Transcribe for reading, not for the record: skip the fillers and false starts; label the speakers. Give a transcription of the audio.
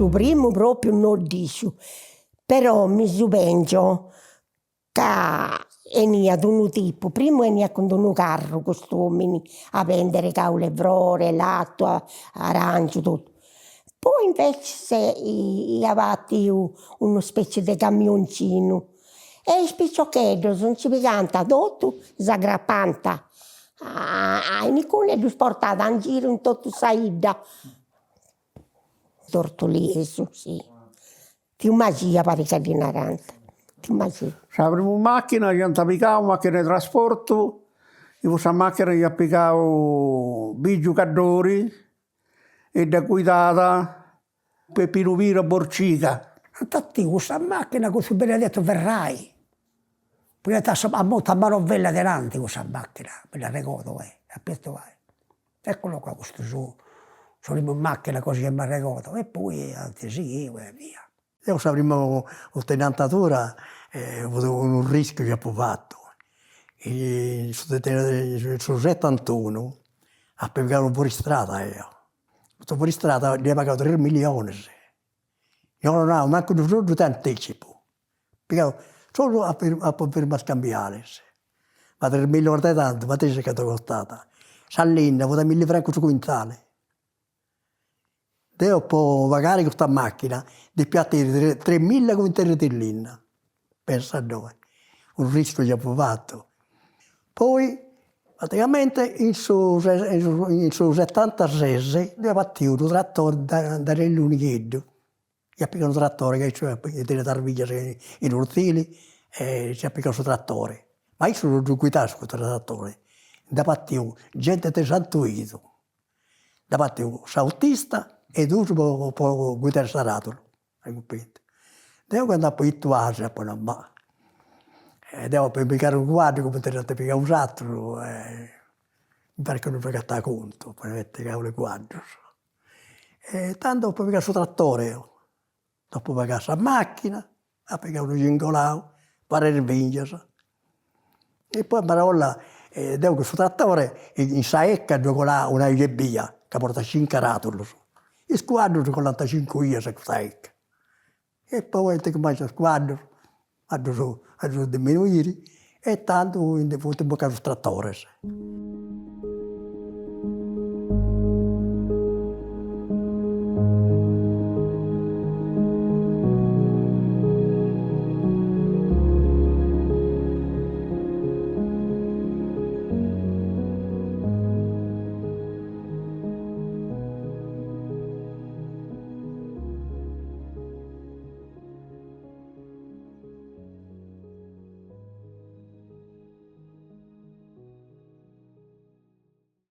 Speaker 1: su primo proprio non dico, però mi penso che venia di un tipo, prima venia con un carro, questi uomini, a vendere caule, vrore, latte, arancio, tutto. Poi invece avevati una specie di camioncino e i spicciocchetti non ci picanta tutto, si aggrappanta. E Nicole li portava in giro in tutta Saida. Tortolieso, sì. Più magia pare che di Naranta. Più magia.
Speaker 2: La prima macchina che applicavo, macchina di trasporto, in questa macchina che applicavo due giocatori e da guidata Peppino Vira Borcica.
Speaker 3: Infatti questa macchina, così benedetto Verrai, prima a molta manovella davanti questa macchina, me la ricordo, a pietto vai. Eccolo qua, questo su, sono in macchina così che mi ricordo, e poi altri sì, e via.
Speaker 4: Io la prima ottenantatura ho avuto un rischio che ho fatto. Sul 71 ho pagato fuori strada io. Questo fuori strada gli ho pagato 3 milioni. Io non avevo manco un soldo di anticipo. Pagavo solo a potermi scambiare. Ma 3 milioni di tanto, ma te sei che ti è costata. Salina, ho avuto 1.000 franchi su quintale. Devo poi pagare questa macchina di piattire 3.000 quintali di linna. Pensa a dove. Un rischio che ho fatto. Poi, praticamente, in su 76, abbiamo fatto un trattore da Relunichetto. Ci ha piccato un trattore che tiene tarviglia in urtili e ci ha piccato il trattore. Ma io sono guidato su questo trattore. Da partito gente di Santuito. Da partito sautista e tu puoi guidare il ratolo. Hai capito? Devo andare poi in Asia, poi non va. Devo poi piccare un quadro come te ne piccare un altro. Perché non pagate conto, per mettere un quadro. Tanto poi piccare il trattore. Dopo pagare la macchina, a piccare un cingolao, fare il vincere. E poi parola, devo questo trattore in saecca gioco là una gebbia che porta 5 ratoli. Il squadro con 45 io se saecca. E poi che mangia il squadro, a diminuire e tanto in potuto boccare il trattore.